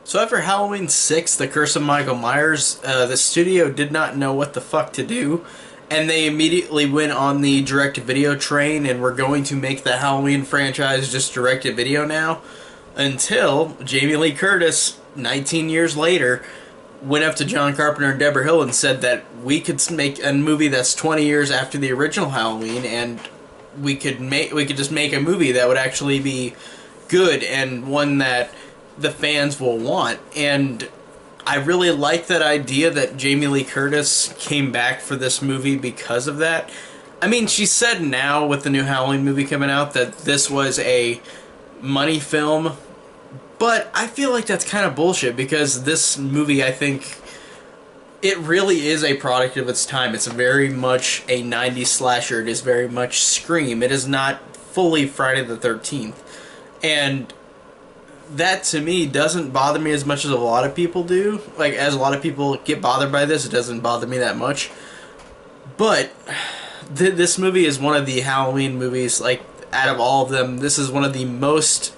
So after Halloween 6, The Curse of Michael Myers, the studio did not know what the fuck to do, and they immediately went on the direct-to-video train and were going to make the Halloween franchise just direct-to-video now, until Jamie Lee Curtis, 19 years later, went up to John Carpenter and Deborah Hill and said that we could make a movie that's 20 years after the original Halloween, and we could just make a movie that would actually be good and one that the fans will want. And I really like that idea that Jamie Lee Curtis came back for this movie because of that. I mean, she said now with the new Halloween movie coming out that this was a money film, but I feel like that's kind of bullshit because this movie, I think, it really is a product of its time. It's very much a 90s slasher. It is very much Scream. It is not fully Friday the 13th. And that to me doesn't bother me as much as a lot of people do. Like, as a lot of people get bothered by this, it doesn't bother me that much. But this movie is one of the Halloween movies, like, out of all of them, this is one of the most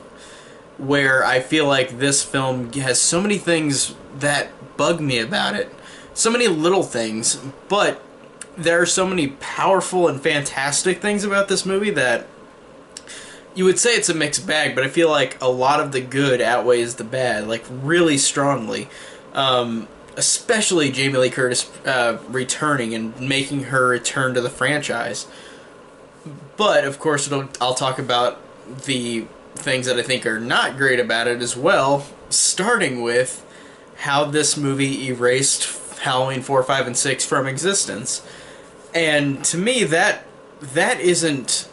where I feel like this film has so many things that bug me about it. So many little things, but there are so many powerful and fantastic things about this movie that you would say it's a mixed bag, but I feel like a lot of the good outweighs the bad, like really strongly. Especially Jamie Lee Curtis returning and making her return to the franchise. But, of course, I'll talk about the things that I think are not great about it as well, starting with how this movie erased Halloween 4, 5, and 6 from existence. And to me, that isn't...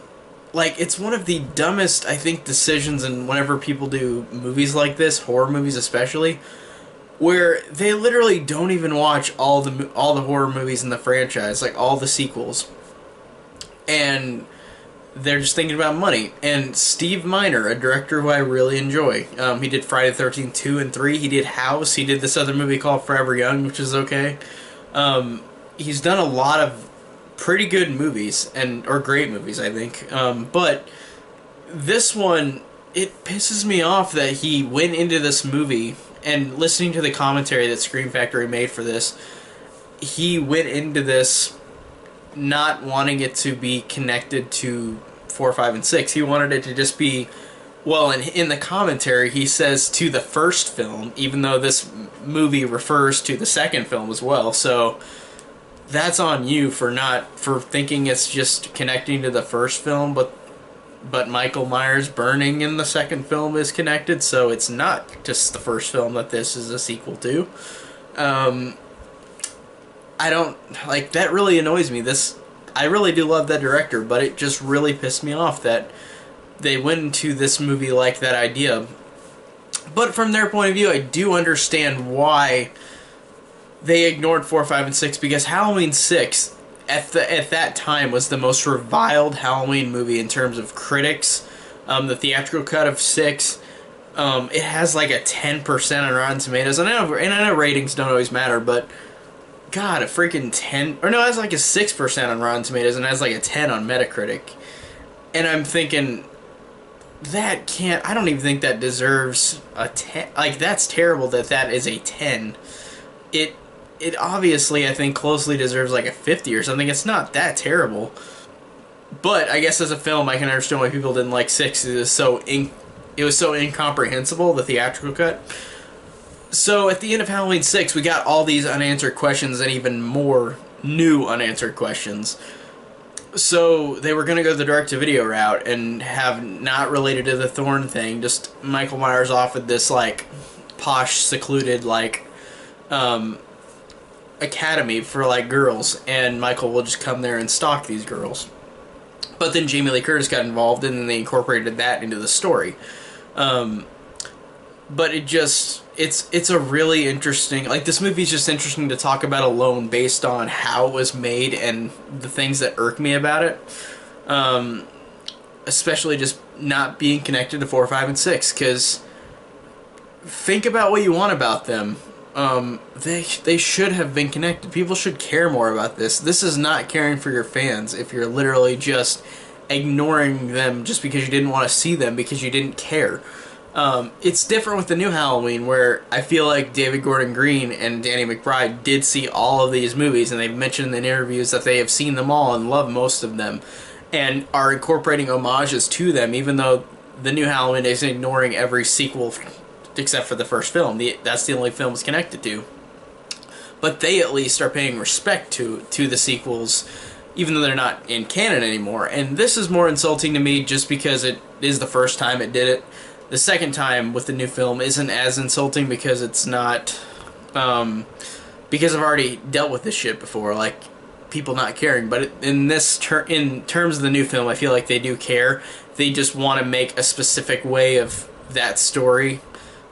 Like, it's one of the dumbest, I think, decisions in whenever people do movies like this, horror movies especially, where they literally don't even watch all the horror movies in the franchise, like all the sequels. And they're just thinking about money. And Steve Miner, a director who I really enjoy, he did Friday the 13th 2 and 3, he did House, he did this other movie called Forever Young, which is okay. He's done a lot of pretty good movies, or great movies, I think. But this one, it pisses me off that he went into this movie, and listening to the commentary that Scream Factory made for this, he went into this not wanting it to be connected to 4, 5, and 6. He wanted it to just be, well, in the commentary, he says to the first film, even though this movie refers to the second film as well, so that's on you for thinking it's just connecting to the first film, but Michael Myers burning in the second film is connected, so it's not just the first film that this is a sequel to. I don't, like, that really annoys me. I really do love that director, but it just really pissed me off that they went into this movie like that idea. But from their point of view, I do understand why they ignored 4, 5, and 6, because Halloween 6 at that time was the most reviled Halloween movie in terms of critics. The theatrical cut of 6, it has like a 10% on Rotten Tomatoes. And I know ratings don't always matter, but God, a freaking 10, or no, it has like a 6% on Rotten Tomatoes and it has like a 10 on Metacritic. And I'm thinking, I don't even think that deserves a 10. Like, that's terrible that is a 10. It obviously, I think, closely deserves like a 50 or something. It's not that terrible. But I guess as a film, I can understand why people didn't like 6. It was so incomprehensible, the theatrical cut. So at the end of Halloween 6, we got all these unanswered questions and even more new unanswered questions. So they were going to go the direct-to-video route and have not related to the Thorn thing, just Michael Myers off with this, like, posh, secluded, like, academy for, like, girls, and Michael will just come there and stalk these girls. But then Jamie Lee Curtis got involved, and then they incorporated that into the story. But it's a really interesting, like, this movie's just interesting to talk about alone based on how it was made and the things that irk me about it. Especially just not being connected to 4, 5, and 6, because think about what you want about them. They should have been connected. People should care more about this. This is not caring for your fans if you're literally just ignoring them just because you didn't want to see them because you didn't care. It's different with the new Halloween, where I feel like David Gordon Green and Danny McBride did see all of these movies, and they've mentioned in interviews that they have seen them all and love most of them, and are incorporating homages to them, even though the new Halloween is ignoring every sequel except for the first film. That's the only film it's connected to. But they at least are paying respect to the sequels, even though they're not in canon anymore. And this is more insulting to me just because it is the first time it did it. The second time with the new film isn't as insulting because it's not, because I've already dealt with this shit before, like people not caring. But in terms of the new film, I feel like they do care. They just want to make a specific way of that story,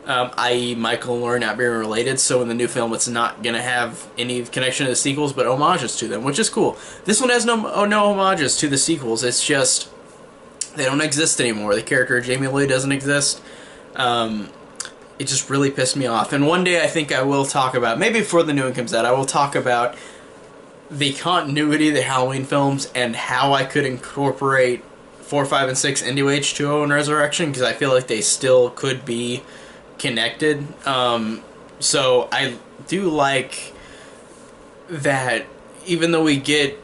i.e. Michael and Laurie not being related, so in the new film it's not going to have any connection to the sequels, but homages to them, which is cool. This one has no homages to the sequels. It's just they don't exist anymore. The character of Jamie Lee doesn't exist. It just really pissed me off. And one day I think I will talk about, maybe before the new one comes out, I will talk about the continuity of the Halloween films and how I could incorporate 4, 5, and 6 into H2O and Resurrection, because I feel like they still could be connected. So I do like that, even though we get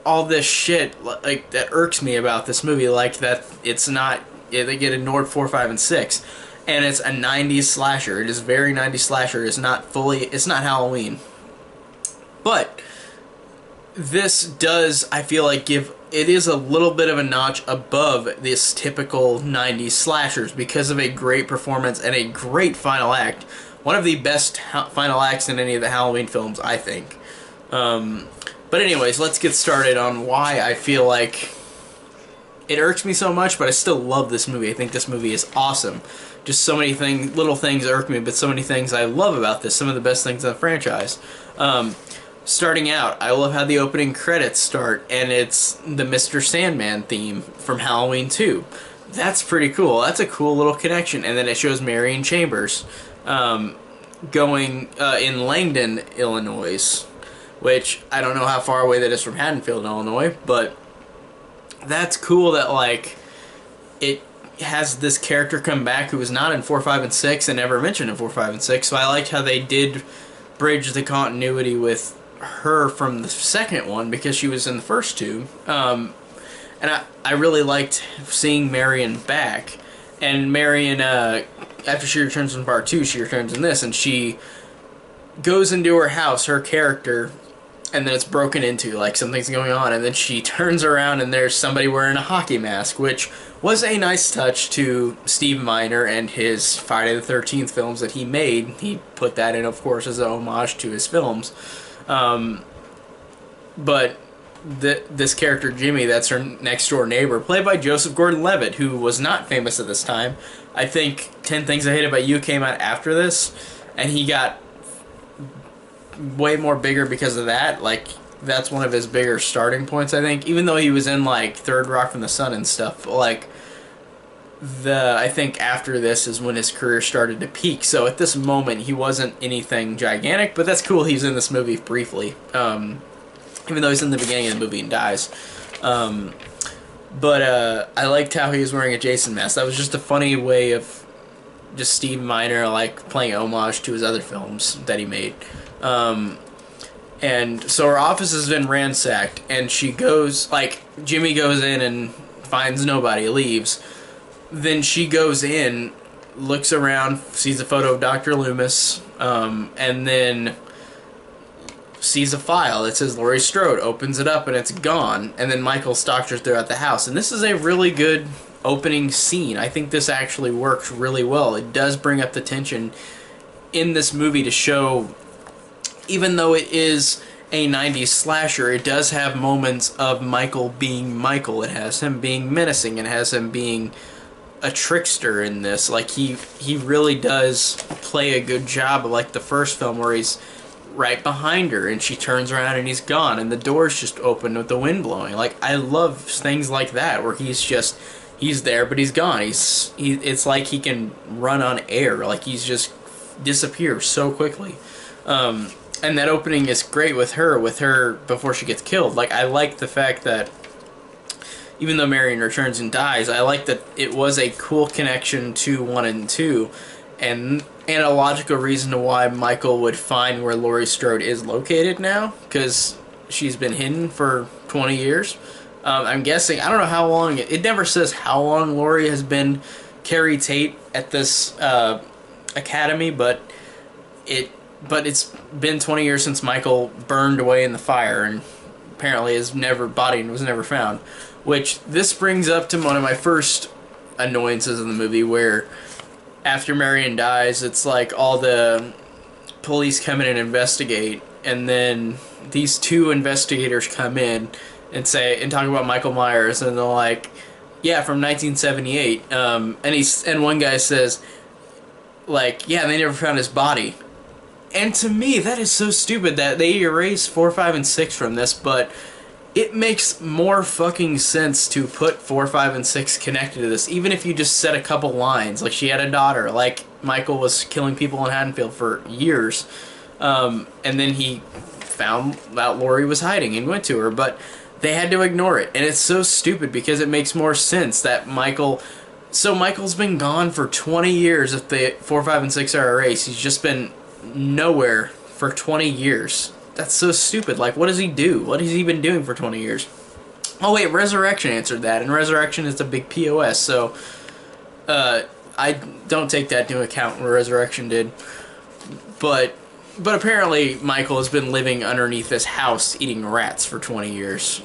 all this shit like that irks me about this movie, like that it's not, they get ignored 4, 5, and 6, and it's a 90s slasher. It is very 90s slasher. It's not Halloween, but this does, I feel like, it is a little bit of a notch above this typical 90s slashers because of a great performance and a great final act. One of the best final acts in any of the Halloween films, I think. But anyways, let's get started on why I feel like it irks me so much, but I still love this movie. I think this movie is awesome. Just so many little things irk me, but so many things I love about this. Some of the best things in the franchise. Starting out, I love how the opening credits start, and it's the Mr. Sandman theme from Halloween 2. That's pretty cool. That's a cool little connection. And then it shows Marion Chambers going in Langdon, Illinois, which I don't know how far away that is from Haddonfield, Illinois, but that's cool that, like, it has this character come back who was not in 4, 5, and 6 and never mentioned in 4, 5, and 6, so I liked how they did bridge the continuity with her from the second one because she was in the first two. And I really liked seeing Marion back. And Marion, after she returns in part 2, she returns in this, and she goes into her house, her character, and then it's broken into, like something's going on, and then she turns around and there's somebody wearing a hockey mask, which was a nice touch to Steve Miner and his Friday the 13th films that he made. He put that in, of course, as an homage to his films. But this character, Jimmy, that's her next-door neighbor, played by Joseph Gordon-Levitt, who was not famous at this time. I think 10 Things I Hate About You came out after this, and he got way more bigger because of that. Like, that's one of his bigger starting points, I think. Even though he was in, like, Third Rock from the Sun and stuff, like, I think after this is when his career started to peak. So at this moment, he wasn't anything gigantic, but that's cool he's in this movie briefly. Even though he's in the beginning of the movie and dies. But I liked how he was wearing a Jason mask. That was just a funny way of just Steve Miner, like, playing homage to his other films that he made. And so her office has been ransacked, and she goes, like, Jimmy goes in and finds nobody, leaves. Then she goes in, looks around, sees a photo of Dr. Loomis, and then sees a file that says Laurie Strode, opens it up, and it's gone. And then Michael stalks her throughout the house. And this is a really good opening scene. I think this actually works really well. It does bring up the tension in this movie to show, even though it is a 90s slasher, it does have moments of Michael being Michael. It has him being menacing. It has him being a trickster in this. Like, he really does play a good job of, like, the first film where he's right behind her and she turns around and he's gone and the door's just open with the wind blowing. Like, I love things like that where he's there but he's gone. It's like he can run on air. Like, he's just disappears so quickly. And that opening is great with her before she gets killed. Like, I like the fact that even though Marion returns and dies, I like that it was a cool connection to 1 and 2, and a logical reason to why Michael would find where Laurie Strode is located now, because she's been hidden for 20 years. I'm guessing, I don't know how long, it never says how long Laurie has been Carrie Tate at this academy, but it's been 20 years since Michael burned away in the fire, and apparently his body was never found. Which, this brings up to one of my first annoyances in the movie, where after Marion dies, it's like all the police come in and investigate, and then these 2 investigators come in and talk about Michael Myers, and they're like, yeah, from 1978, and one guy says, like, yeah, they never found his body. And to me, that is so stupid that they erase 4, 5, and 6 from this, but it makes more fucking sense to put 4, 5, and 6 connected to this, even if you just said a couple lines, like she had a daughter, like Michael was killing people in Haddonfield for years, and then he found out Laurie was hiding and went to her, but they had to ignore it, and it's so stupid because it makes more sense that Michael's been gone for 20 years if the 4, 5, and 6 are erased. He's just been nowhere for 20 years. That's so stupid. Like, what does he do? What has he been doing for 20 years? Oh wait, Resurrection answered that, and Resurrection is a big POS, so I don't take that into account what Resurrection did. But apparently Michael has been living underneath this house eating rats for 20 years.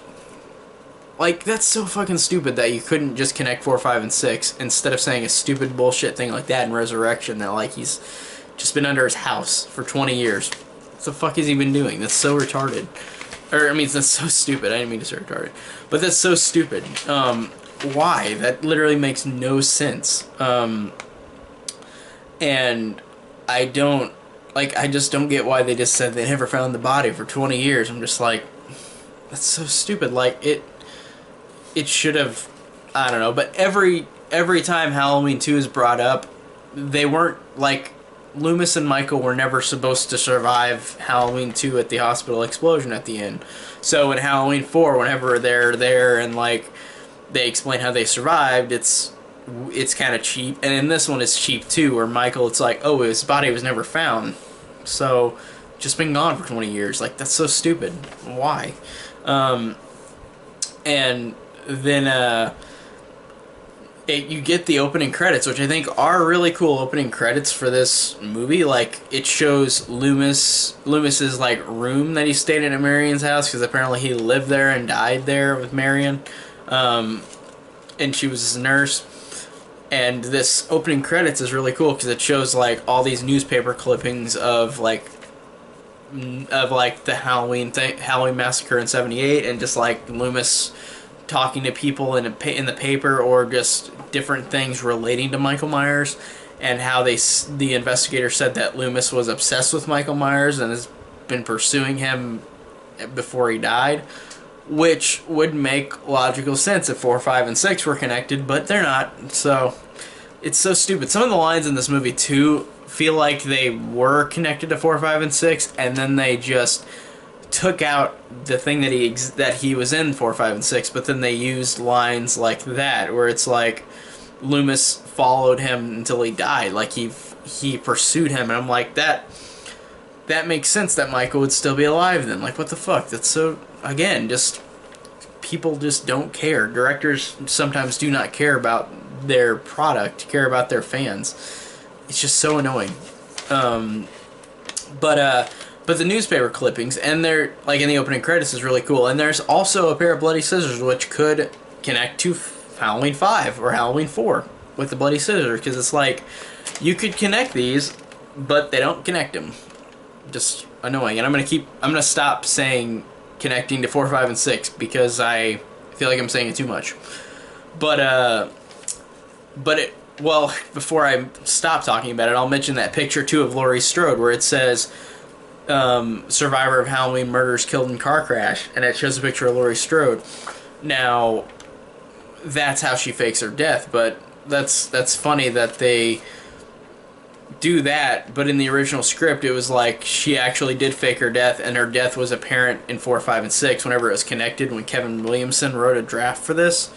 Like, that's so fucking stupid that you couldn't just connect 4, 5, and 6 instead of saying a stupid bullshit thing like that in Resurrection, that like he's just been under his house for 20 years. What the fuck has he been doing? That's so retarded. Or, I mean, that's so stupid. I didn't mean to say retarded. But that's so stupid. Why? That literally makes no sense. And I just don't get why they just said they never found the body for 20 years. I'm just like, that's so stupid. Like, it should have, I don't know, but every time Halloween 2 is brought up, they weren't, like, Loomis and Michael were never supposed to survive Halloween 2 at the hospital explosion at the end. So in Halloween 4, whenever they're there and, like, they explain how they survived, it's kind of cheap. And in this one, it's cheap, too, where Michael, it's like, oh, his body was never found. So, just been gone for 20 years. Like, that's so stupid. Why? And then, you get the opening credits, which I think are really cool opening credits for this movie. Like, it shows Loomis's, like, room that he stayed in at Marion's house, because apparently he lived there and died there with Marion. And she was his nurse. And this opening credits is really cool, because it shows, like, all these newspaper clippings of the Halloween massacre in '78, and just, like, Loomis talking to people in the paper, or just different things relating to Michael Myers, and how the investigator said that Loomis was obsessed with Michael Myers and has been pursuing him before he died, which would make logical sense if 4, 5, and 6 were connected, but they're not, so it's so stupid. Some of the lines in this movie, too, feel like they were connected to 4, 5, and 6, and then they just took out the thing that he was in 4, 5, and 6, but then they used lines like that, where it's like Loomis followed him until he died, like he pursued him, and I'm like, that makes sense that Michael would still be alive then. Like, what the fuck? That's so, again, just people just don't care. Directors sometimes do not care about their product, care about their fans. It's just so annoying. But the newspaper clippings, and they're, like, in the opening credits, is really cool. And there's also a pair of bloody scissors, which could connect to Halloween 5 or Halloween 4 with the bloody scissors, because it's like, you could connect these, but they don't connect them. Just annoying. And I'm gonna stop saying connecting to 4, 5, and 6, because I feel like I'm saying it too much. Well, before I stop talking about it, I'll mention that picture, too, of Laurie Strode, where it says, survivor of Halloween murders killed in car crash, and it shows a picture of Laurie Strode. Now, that's how she fakes her death, but that's funny that they do that, but in the original script, it was like she actually did fake her death, and her death was apparent in 4, 5, and 6 whenever it was connected, when Kevin Williamson wrote a draft for this.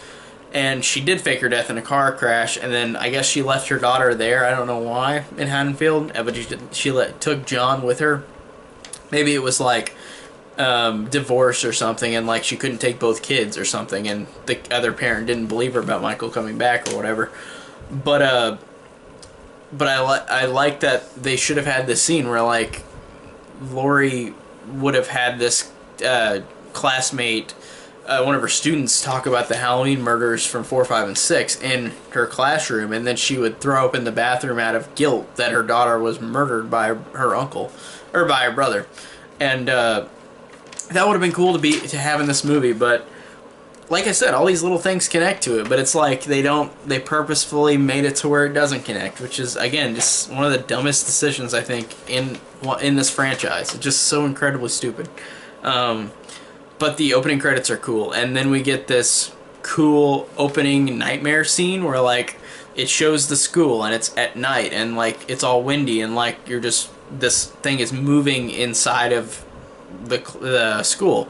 And she did fake her death in a car crash, and then I guess she left her daughter there. I don't know why, in Haddonfield, but took John with her. Maybe it was like divorce or something, and like she couldn't take both kids or something, and the other parent didn't believe her about Michael coming back or whatever. But I like that they should have had this scene where like Laurie would have had this classmate, one of her students, talk about the Halloween murders from 4, 5, and 6 in her classroom, and then she would throw up in the bathroom out of guilt that her daughter was murdered by her uncle, or by her brother. And that would have been cool to have in this movie, but like I said, all these little things connect to it, but it's like they purposefully made it to where it doesn't connect, which is, again, just one of the dumbest decisions, I think, in this franchise. It's just so incredibly stupid. But the opening credits are cool, and then we get this cool opening nightmare scene where like it shows the school and it's at night and like it's all windy and like this thing is moving inside of the school,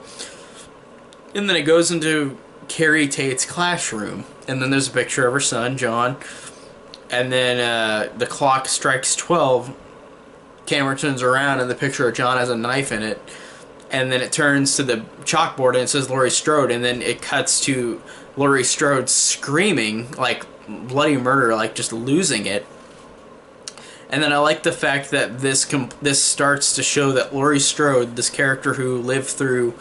and then it goes into Carrie Tate's classroom, and then there's a picture of her son John, and then the clock strikes 12, camera turns around and the picture of John has a knife in it. And then it turns to the chalkboard and it says Laurie Strode, and then it cuts to Laurie Strode screaming, like bloody murder, like just losing it. And then I like the fact that this starts to show that Laurie Strode, this character who lived through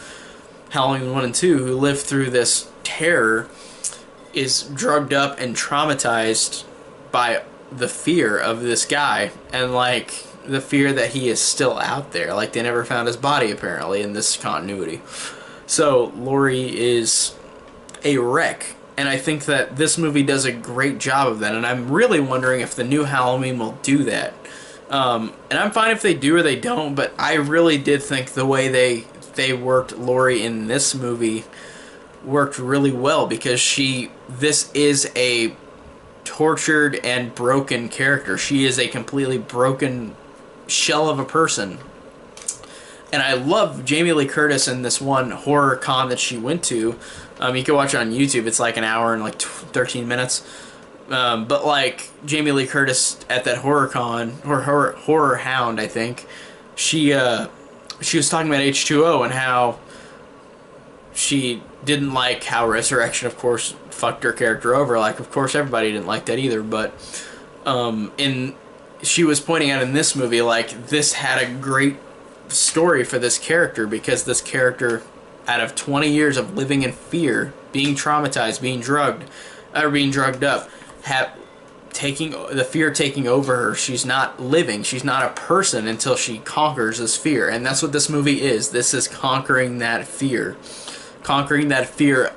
Halloween 1 and 2, who lived through this terror, is drugged up and traumatized by the fear of this guy, and like the fear that he is still out there. Like, they never found his body, apparently, in this continuity. So, Laurie is a wreck. And I think that this movie does a great job of that. And I'm really wondering if the new Halloween will do that. And I'm fine if they do or they don't, but I really did think the way they worked Laurie in this movie worked really well, because this is a tortured and broken character. She is a completely broken shell of a person. And I love Jamie Lee Curtis in this one horror con that she went to. You can watch it on YouTube. It's like an hour and like 13 minutes. But like Jamie Lee Curtis at that horror con, or horror hound, I think, she was talking about H2O and how she didn't like how Resurrection, of course, fucked her character over. Like, of course, everybody didn't like that either. But she was pointing out in this movie, like, this had a great story for this character, because this character, out of 20 years of living in fear, being traumatized, being drugged up, the fear taking over her, she's not living, she's not a person until she conquers this fear. And that's what this movie is. This is conquering that fear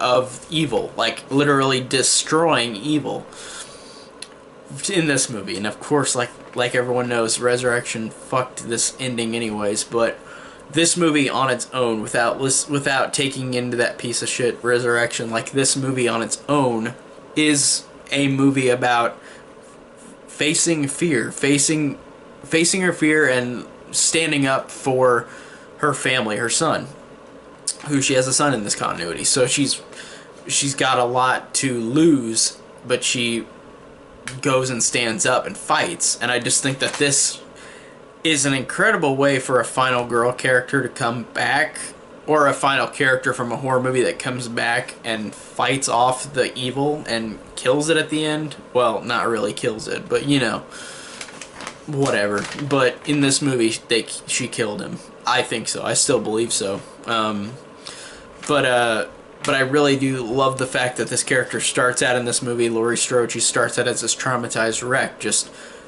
of evil, like literally destroying evil in this movie. And of course, like everyone knows, Resurrection fucked this ending anyways, but this movie on its own, without taking into that piece of shit Resurrection, like, this movie on its own is a movie about facing fear, facing her fear, and standing up for her family, her son, who she has a son in this continuity. So she's got a lot to lose, but she goes and stands up and fights. And I just think that this is an incredible way for a final girl character to come back, or a final character from a horror movie that comes back and fights off the evil and kills it at the end. Well, not really kills it, but you know, whatever. But in this movie, she killed him. I think so. I still believe so. But I really do love the fact that this character starts out in this movie, Laurie Strode, she starts out as this traumatized wreck,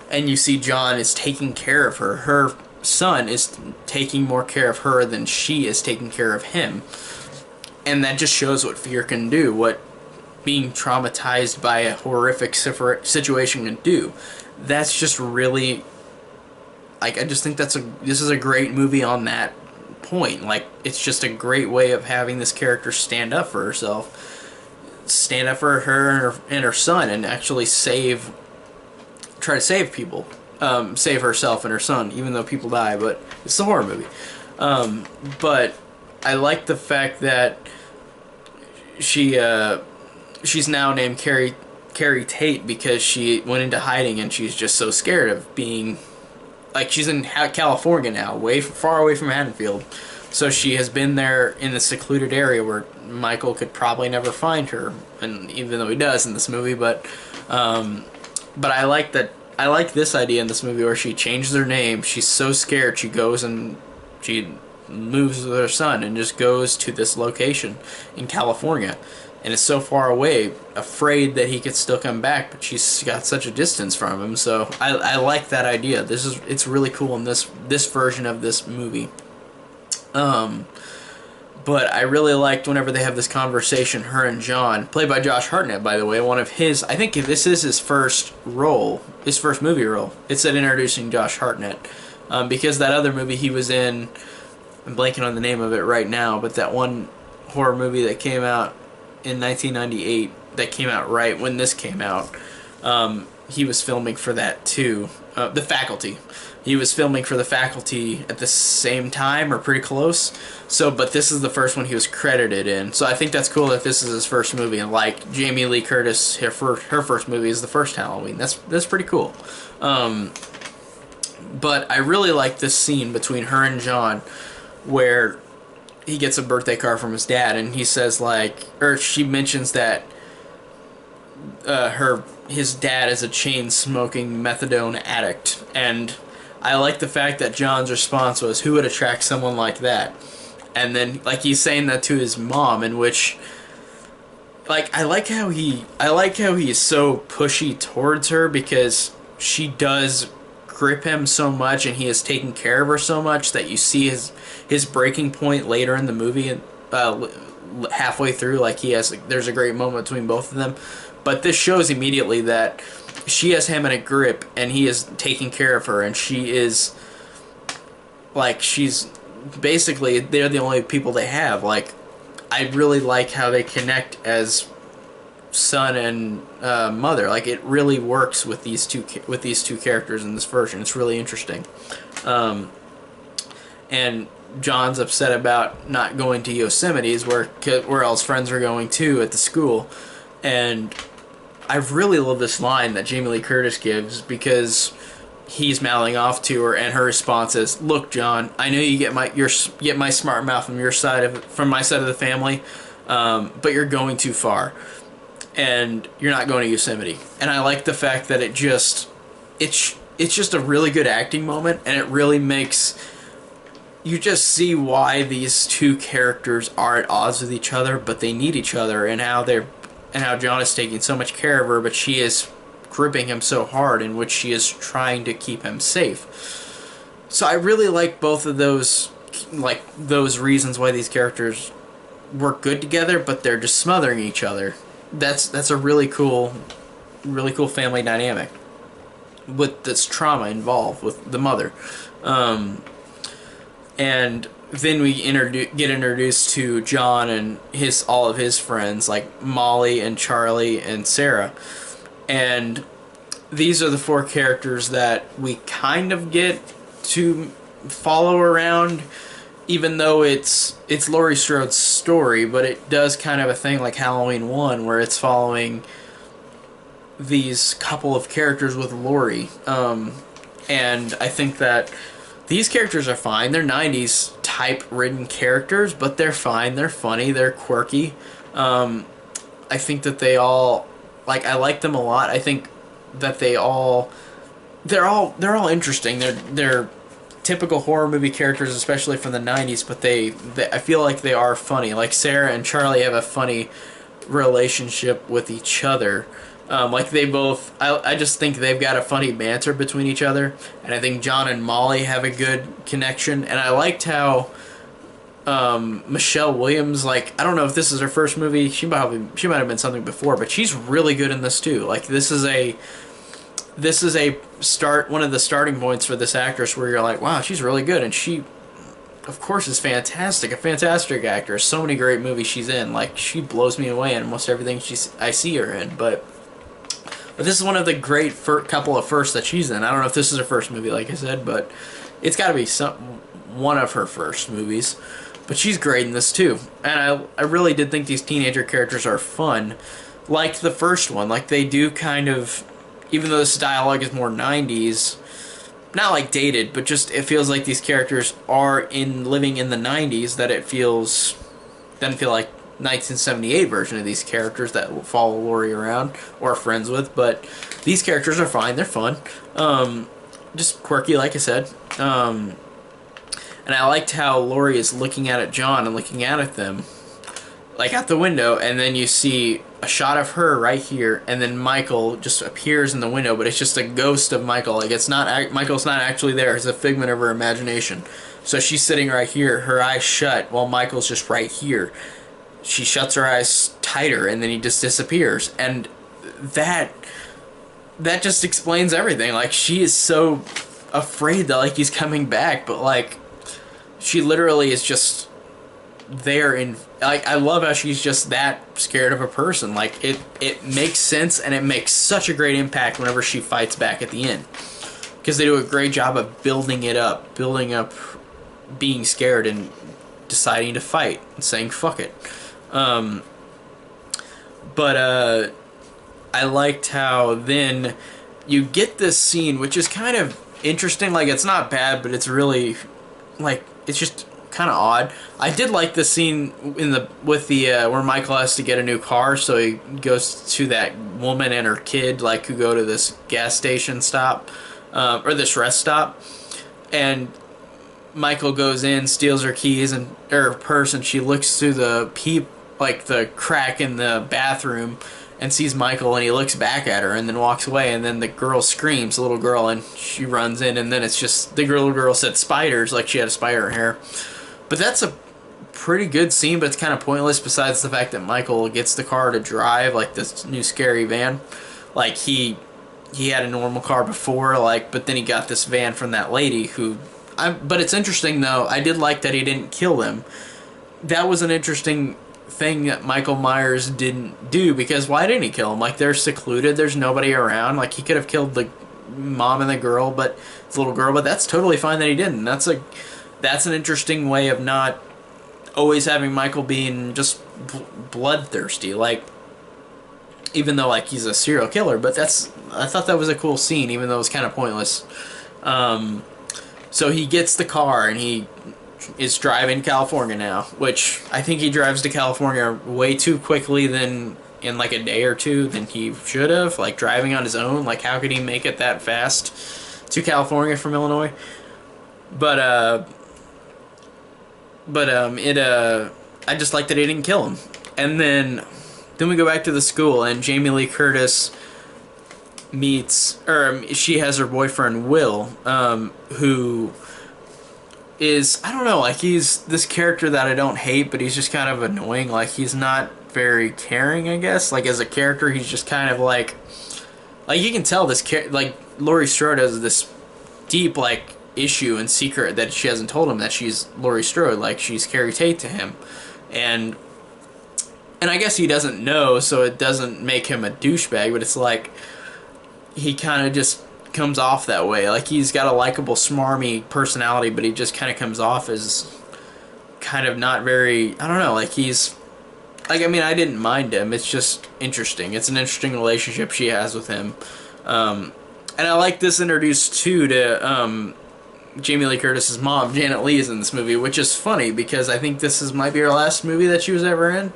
and you see John is taking care of her. Her son is taking more care of her than she is taking care of him. And that just shows what fear can do, what being traumatized by a horrific situation can do. That's just really, like, I just think this is a great movie on that point. Like, it's just a great way of having this character stand up for herself, stand up for her and her son, and actually try to save people. save herself and her son, even though people die. But it's a horror movie. But I like the fact that she's now named Carrie Tate because she went into hiding and she's just so scared of being, like, she's in California now, far away from Haddonfield. So she has been there in the secluded area where Michael could probably never find her, and even though he does in this movie, but I like that. I like this idea in this movie where she changes her name. She's so scared she goes and she moves with her son and just goes to this location in California, and is so far away, afraid that he could still come back, but she's got such a distance from him. So I like that idea. It's really cool in this version of this movie. But I really liked whenever they have this conversation, her and John, played by Josh Hartnett, by the way, one of his, I think this is his first role, his first movie role. It said introducing Josh Hartnett, because that other movie he was in, I'm blanking on the name of it right now, but that one horror movie that came out in 1998, that came out right when this came out, he was filming for that too. The Faculty. He was filming for The Faculty at the same time, or pretty close. So, but this is the first one he was credited in. So I think that's cool that this is his first movie, and like Jamie Lee Curtis, her first movie is the first Halloween. That's pretty cool. But I really like this scene between her and John, where he gets a birthday card from his dad, and he says, like, or she mentions that his dad is a chain-smoking methadone addict, and I like the fact that John's response was, who would attract someone like that? And then, like, he's saying that to his mom, in which, like, I like how he's so pushy towards her, because she does grip him so much, and he is taking care of her so much that you see his breaking point later in the movie, and halfway through, like, there's a great moment between both of them. But this shows immediately that she has him in a grip, and he is taking care of her, and she is, like, she's basically, they're the only people they have. Like, I really like how they connect as son and mother. Like, it really works with these two characters in this version. It's really interesting. And John's upset about not going to Yosemite's, where all his friends are going to at the school, and I really love this line that Jamie Lee Curtis gives, because he's mouthing off to her, and her response is, "Look, John, I know you get my smart mouth from my side of the family, but you're going too far, and you're not going to Yosemite." And I like the fact that it's just a really good acting moment, and it really makes you just see why these two characters are at odds with each other, but they need each other, and how John is taking so much care of her, but she is gripping him so hard, in which she is trying to keep him safe. So I really like both of those reasons why these characters work good together, but they're just smothering each other. That's a really cool family dynamic with this trauma involved with the mother. And then we get introduced to John and all of his friends, like Molly and Charlie and Sarah. And these are the four characters that we kind of get to follow around, even though it's Laurie Strode's story, but it does kind of a thing like Halloween 1, where it's following these couple of characters with Laurie. And I think that these characters are fine. They're 90s type-ridden characters, but they're fine. They're funny. They're quirky. I think that they all, like, I like them a lot. I think that they're all interesting. They're typical horror movie characters, especially from the 90s, but I feel like they are funny. Like, Sarah and Charlie have a funny relationship with each other. Like, they both, I just think they've got a funny banter between each other, and I think John and Molly have a good connection. And I liked how Michelle Williams, like, I don't know if this is her first movie, she might have been something before, but she's really good in this too. Like, this is one of the starting points for this actress, where you're like, wow, she's really good, and she, of course, is fantastic, a fantastic actress. So many great movies she's in. Like, she blows me away in almost everything I see her in. But But this is one of the great couple of firsts that she's in. I don't know if this is her first movie, like I said, but it's got to be one of her first movies. But she's great in this too. And I really did think these teenager characters are fun. Like the first one. Like they do kind of, even though this dialogue is more 90s, not like dated, but just it feels like these characters are living in the 90s, that it doesn't feel like 1978 version of these characters that will follow Laurie around or are friends with. But these characters are fine. They're fun. Just quirky, like I said. And I liked how Laurie is looking at John and looking at them, like out the window, and then you see a shot of her right here, and then Michael just appears in the window, but it's just a ghost of Michael. Like it's not Michael's not actually there. It's a figment of her imagination. So she's sitting right here, her eyes shut, while Michael's just right here. She shuts her eyes tighter, and then he just disappears, and that just explains everything. Like she is so afraid that like he's coming back, but like she literally is just there in, like, I love how she's just that scared of a person. Like it makes sense, and it makes such a great impact whenever she fights back at the end, because they do a great job of building up being scared and deciding to fight and saying fuck it. But I liked how then you get this scene, which is kind of interesting. Like it's not bad, but it's really like it's just kind of odd. I did like the scene with the where Michael has to get a new car, so he goes to that woman and her kid, like, who go to this gas station stop, or this rest stop, and Michael goes in, steals her keys and her purse, and she looks through the the crack in the bathroom and sees Michael, and he looks back at her and then walks away, and then the girl screams, the little girl, and she runs in, and then it's just the little girl said spiders, like she had a spider in her hair. But that's a pretty good scene, but it's kind of pointless besides the fact that Michael gets the car to drive, like this new scary van. Like he had a normal car before, like, but then he got this van from that lady who but it's interesting though, I did like that he didn't kill them. That was an interesting thing that Michael Myers didn't do, because why didn't he kill him? Like, they're secluded, there's nobody around. Like, he could have killed the mom and the girl, but the little girl, but that's totally fine that he didn't. That's an interesting way of not always having Michael being just bloodthirsty, like, even though like he's a serial killer. But I thought that was a cool scene, even though it was kind of pointless. So he gets the car and he is driving to California now, which I think he drives to California way too quickly than in like a day or two than he should have. Like, driving on his own, like, how could he make it that fast to California from Illinois? But I just like that he didn't kill him. And then we go back to the school, and Jamie Lee Curtis she has her boyfriend Will, who is, I don't know, like, he's this character that I don't hate, but he's just kind of annoying. Like, he's not very caring, I guess. Like, as a character, he's just kind of like you can tell this like, Laurie Strode has this deep, like, issue and secret that she hasn't told him, that she's Laurie Strode, like, she's Carrie Tate to him, and I guess he doesn't know, so it doesn't make him a douchebag, but it's like he kind of just comes off that way. Like, he's got a likable, smarmy personality, but he just kind of comes off as kind of not very, I don't know, like, he's, like, I mean, I didn't mind him. It's just interesting. It's an interesting relationship she has with him. And I like this introduced, too, to Jamie Lee Curtis's mom. Janet Leigh is in this movie, which is funny, because I think this might be her last movie that she was ever in.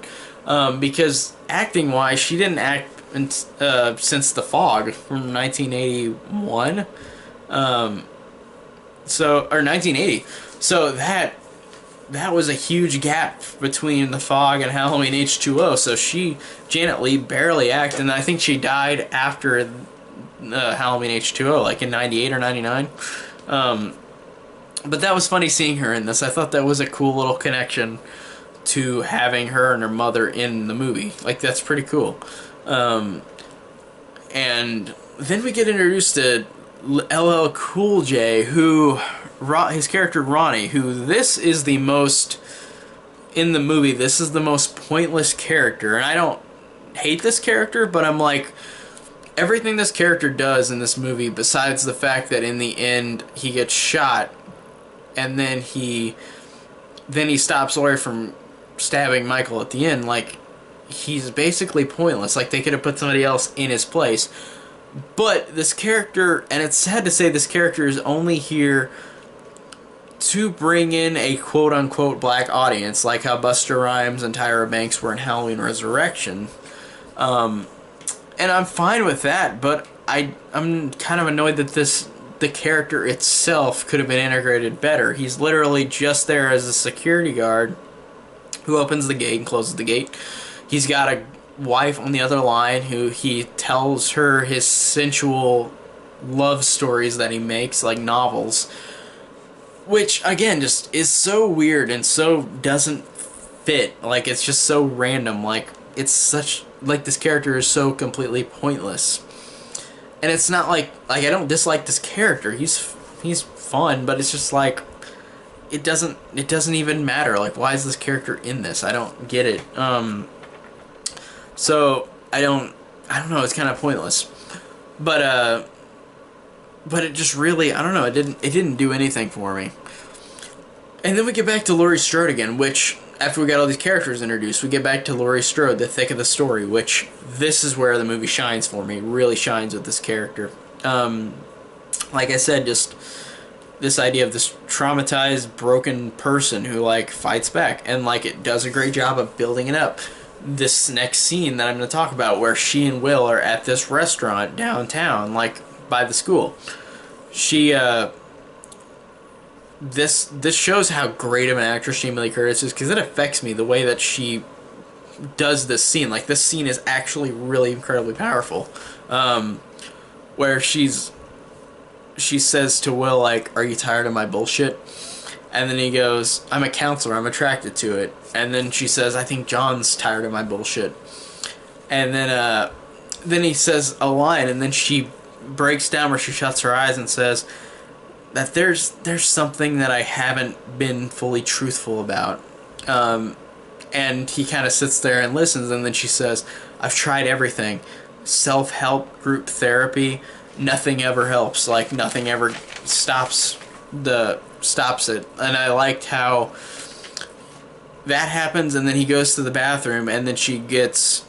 Because acting-wise, she didn't act since The Fog from 1981, or 1980. So that was a huge gap between The Fog and Halloween H2O. So Janet Leigh barely acted, and I think she died after Halloween H2O, like in 98 or 99. But that was funny seeing her in this. I thought that was a cool little connection to having her and her mother in the movie. Like, that's pretty cool. And then we get introduced to LL Cool J, his character Ronnie, who this is the most, in the movie, this is the most pointless character. And I don't hate this character, but I'm like, everything this character does in this movie, besides the fact that in the end he gets shot, and then he stops Laurie from stabbing Michael at the end, like, he's basically pointless. Like, they could have put somebody else in his place. But this character, and it's sad to say this character is only here to bring in a quote-unquote black audience, like how Busta Rhymes and Tyra Banks were in Halloween Resurrection. And I'm fine with that, but I'm kind of annoyed that the character itself could have been integrated better. He's literally just there as a security guard who opens the gate and closes the gate. He's got a wife on the other line who he tells her his sensual love stories that he makes, like novels, which again just is so weird and so doesn't fit. Like, it's just so random. Like, it's such, like, this character is so completely pointless. And it's not like I don't dislike this character. He's fun, but it's just like it doesn't even matter. Like, why is this character in this? I don't get it. So I don't know, it's kind of pointless. But it just really, I don't know, it didn't do anything for me. And then we get back to Laurie Strode again, which, after we got all these characters introduced, we get back to Laurie Strode, the thick of the story, which this is where the movie shines for me. It really shines with this character. Like I said, just this idea of this traumatized, broken person who, like, fights back, and, like, it does a great job of building it up. This next scene that I'm going to talk about, where she and Will are at this restaurant downtown, like, by the school. This shows how great of an actress Jamie Lee Curtis is, because it affects me the way that she does this scene. Like, this scene is actually really incredibly powerful. Where she says to Will, like, "Are you tired of my bullshit?" And then he goes, "I'm a counselor, I'm attracted to it." And then she says, "I think John's tired of my bullshit." And then he says a line, and then she breaks down where she shuts her eyes and says that there's something that I haven't been fully truthful about. And he kind of sits there and listens, and then she says, "I've tried everything. Self-help, group therapy, nothing ever helps. Like, nothing ever stops it." And I liked how that happens, and then he goes to the bathroom, and then she gets,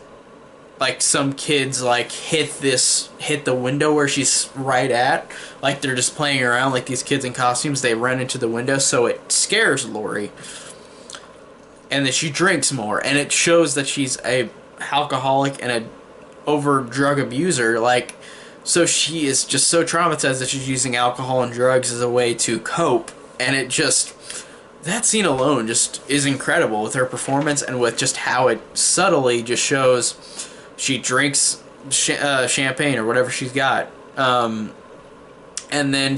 like, some kids, like, hit the window where she's right at. Like, they're just playing around, like, these kids in costumes, they run into the window, so it scares Laurie. And then she drinks more, and it shows that she's a alcoholic and a over drug abuser. Like, so she is just so traumatized that she's using alcohol and drugs as a way to cope. And it just, that scene alone just is incredible with her performance, and with just how it subtly just shows she drinks champagne or whatever she's got, and then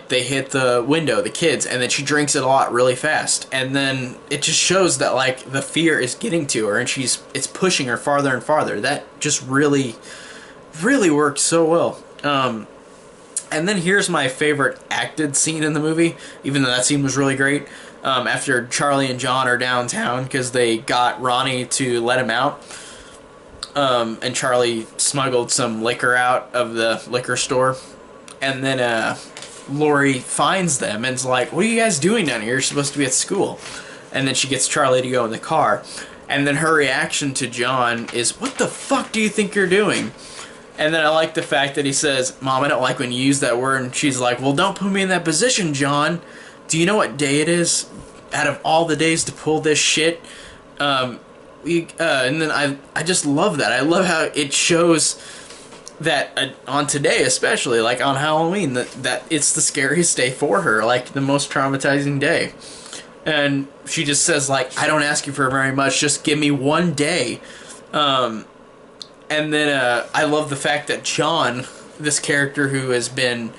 they hit the window, the kids, and then she drinks it a lot really fast, and then it just shows that, like, the fear is getting to her, and it's pushing her farther and farther. That just really worked so well. And then here's my favorite acted scene in the movie, even though that scene was really great. After Charlie and John are downtown because they got Ronnie to let him out, and Charlie smuggled some liquor out of the liquor store, and then Laurie finds them and is like, "What are you guys doing down here? You're supposed to be at school." And then she gets Charlie to go in the car, and then her reaction to John is, "What the fuck do you think you're doing?" And then I like the fact that he says, "Mom, I don't like when you use that word." And she's like, "Well, don't put me in that position, John. Do you know what day it is? Out of all the days to pull this shit." And then I just love that. I love how it shows that on today, especially, like on Halloween, that it's the scariest day for her, like the most traumatizing day. And she just says, like, "I don't ask you for very much, just give me one day." And then I love the fact that John, this character who has been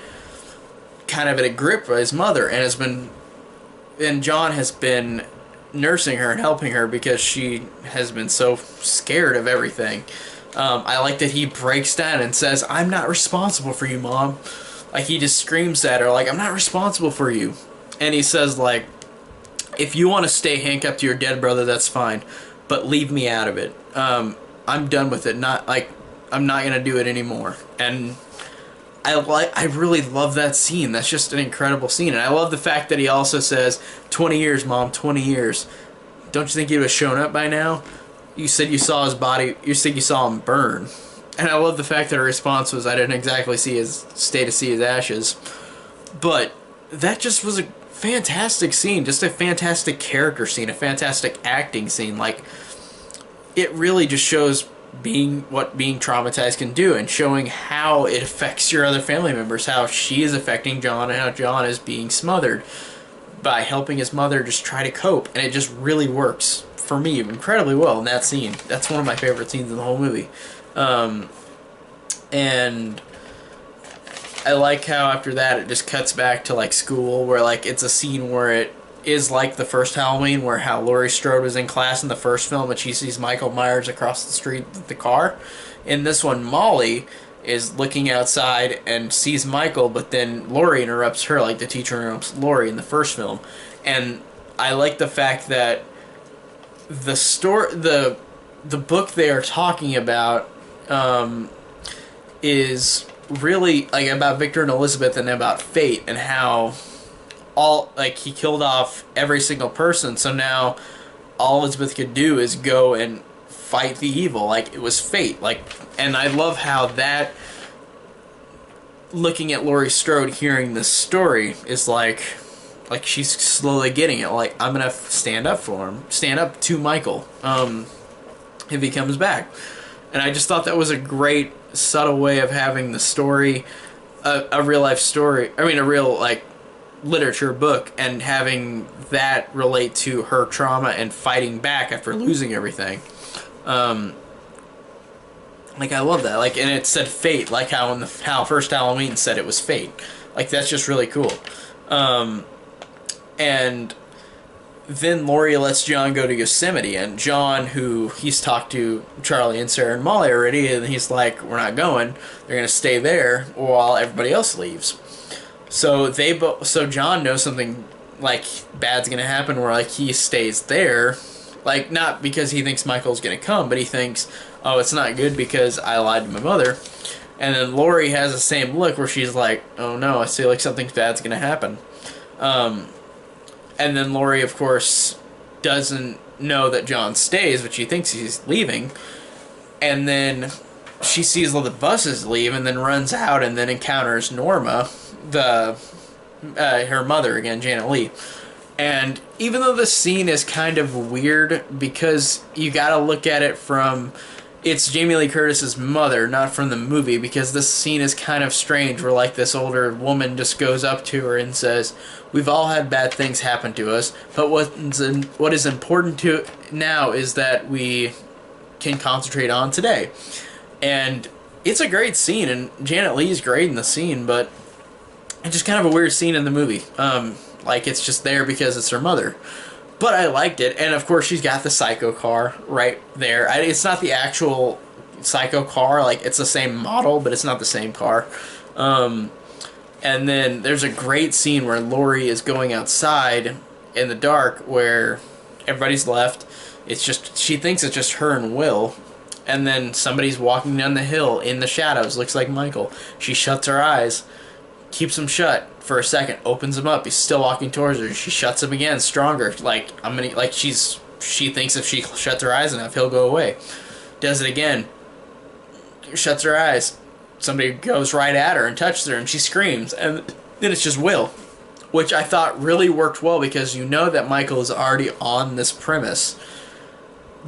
kind of at a grip with his mother, and John has been nursing her and helping her because she has been so scared of everything. I like that he breaks down and says, "I'm not responsible for you, Mom." Like, he just screams at her, like, "I'm not responsible for you." And he says, like, "If you want to stay handcuffed to your dead brother, that's fine, but leave me out of it." I'm done with it. Not like I'm not gonna do it anymore. And I really love that scene. That's just an incredible scene. And I love the fact that he also says, 20 years, Mom, 20 years. Don't you think he would have shown up by now? You said you saw his body, you said you saw him burn. And I love the fact that her response was, I didn't exactly stay to see his ashes. But that just was a fantastic scene. Just a fantastic character scene. A fantastic acting scene. Like, it really just shows what being traumatized can do, and showing how it affects your other family members, how she is affecting John, and how John is being smothered by helping his mother just try to cope. And it just really works for me incredibly well in that scene. That's one of my favorite scenes in the whole movie. And I like how after that it just cuts back to like school, where like it's a scene where it is like the first Halloween, where how Laurie Strode was in class in the first film and she sees Michael Myers across the street with the car. In this one, Molly is looking outside and sees Michael, but then Laurie interrupts her, like the teacher interrupts Laurie in the first film. And I like the fact that the book they are talking about is really like about Victor and Elizabeth and about fate, and how he killed off every single person, so now all Elizabeth could do is go and fight the evil. Like, it was fate. Like, and I love how that, looking at Laurie Strode hearing this story, is like she's slowly getting it. Like, I'm gonna stand up for him, stand up to Michael, if he comes back. And I just thought that was a great subtle way of having the story, a real life story. I mean, a real like literature book, and having that relate to her trauma and fighting back after losing everything. Like, I love that. Like, and it said fate, like how how first Halloween said it was fate. Like, that's just really cool. And then Laurie lets John go to Yosemite, and John, who he's talked to Charlie and Sarah and Molly already, and he's like, we're not going. They're gonna stay there while everybody else leaves. So so John knows something like bad's gonna happen, where like he stays there, like not because he thinks Michael's gonna come, but he thinks, oh, it's not good because I lied to my mother. And then Laurie has the same look where she's like, oh no, I feel like something bad's gonna happen. And then Laurie, of course, doesn't know that John stays, but she thinks he's leaving. And then she sees all the buses leave, and then runs out, and then encounters Norma, her mother again, Janet Leigh. And even though the scene is kind of weird, because you gotta look at it from, it's Jamie Lee Curtis's mother, not from the movie, because this scene is kind of strange, where like this older woman just goes up to her and says, we've all had bad things happen to us, but what is important to now is that we can concentrate on today. And it's a great scene, and Janet Leigh's great in the scene, but it's just kind of a weird scene in the movie. Like, it's just there because it's her mother. But I liked it, and of course she's got the Psycho car right there. It's not the actual Psycho car, like it's the same model, but it's not the same car. And then there's a great scene where Laurie is going outside in the dark, where everybody's left. It's just, she thinks it's just her and Will, and then somebody's walking down the hill in the shadows, looks like Michael. She shuts her eyes, keeps them shut for a second, opens them up, he's still walking towards her, she shuts them again, stronger, like, she thinks if she shuts her eyes enough, he'll go away. Does it again, shuts her eyes, somebody goes right at her and touches her, and she screams, and then it's just Will, which I thought really worked well, because you know that Michael is already on this premise,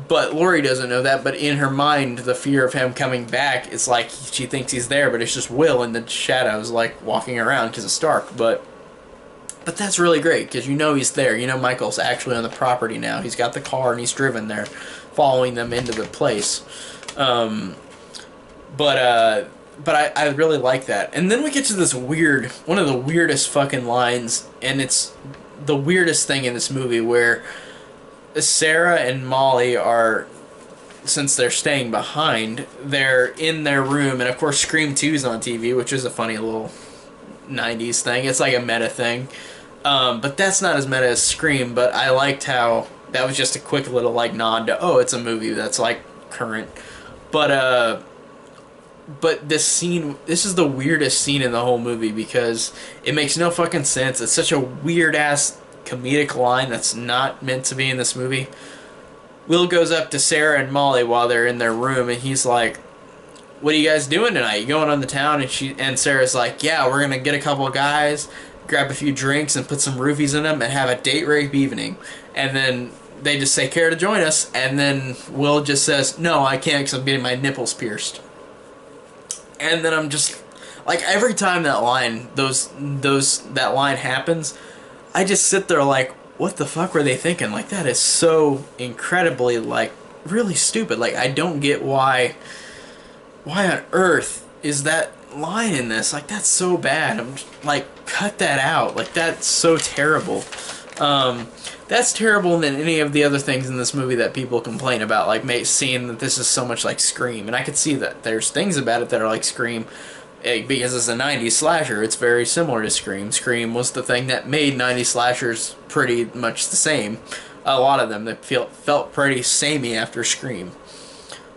but Laurie doesn't know that, but in her mind, the fear of him coming back, it's like she thinks he's there, but it's just Will in the shadows, like, walking around because it's dark. But that's really great, because you know he's there. You know Michael's actually on the property now. He's got the car, and he's driven there, following them into the place. But I really like that. And then we get to this weird, one of the weirdest fucking lines, and it's the weirdest thing in this movie, where Sarah and Molly are, since they're staying behind, they're in their room, and of course Scream 2's on TV, which is a funny little 90s thing. It's like a meta thing. But that's not as meta as Scream, but I liked how that was just a quick little like nod to, oh, it's a movie that's like current. But but this scene, this is the weirdest scene in the whole movie because it makes no fucking sense. It's such a weird ass comedic line that's not meant to be in this movie. Will goes up to Sarah and Molly while they're in their room, and he's like, "What are you guys doing tonight? You going on the town?" And Sarah's like, "Yeah, we're gonna get a couple of guys, grab a few drinks, and put some roofies in them, and have a date rape evening." And then they just say, "Care to join us?" And then Will just says, "No, I can't because I'm getting my nipples pierced." And then I'm just like, every time that line that line happens, I just sit there like, what the fuck were they thinking? Like, that is so incredibly, like, really stupid. Like, I don't get why on earth is that line in this? Like, that's so bad. I'm just, like, cut that out. Like, that's so terrible. That's terrible than any of the other things in this movie that people complain about, like seeing that this is so much like Scream. And I could see that there's things about it that are like Scream, because it's a 90s slasher. It's very similar to Scream. Scream was the thing that made 90s slashers pretty much the same. A lot of them that felt pretty samey after Scream.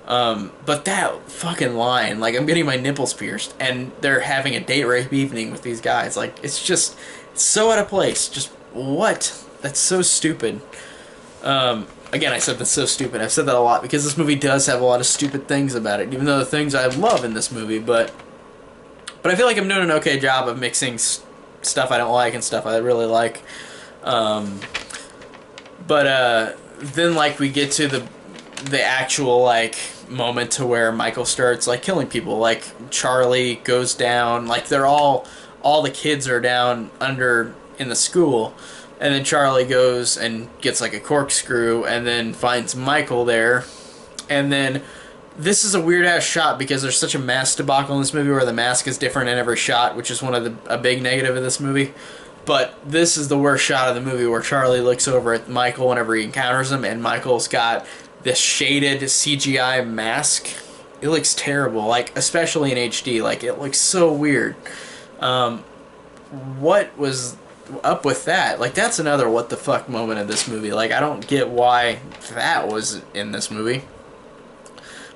But that fucking line, like, I'm getting my nipples pierced, and they're having a date rape evening with these guys. Like, it's just, it's so out of place. Just, what? That's so stupid. Again, I said that's so stupid. I've said that a lot because this movie does have a lot of stupid things about it, even though the things I love in this movie, but I feel like I'm doing an okay job of mixing stuff I don't like and stuff I really like. Then, like, we get to the actual, like, moment to where Michael starts, like, killing people. Like, Charlie goes down, like, they're all the kids are down under in the school, and then Charlie goes and gets, like, a corkscrew and then finds Michael there. And then this is a weird-ass shot because there's such a mask debacle in this movie where the mask is different in every shot, which is one of a big negative of this movie. But this is the worst shot of the movie where Charlie looks over at Michael whenever he encounters him, and Michael's got this shaded CGI mask. It looks terrible, like, especially in HD. Like, it looks so weird. What was up with that? Like, that's another what the fuck moment of this movie. Like, I don't get why that was in this movie.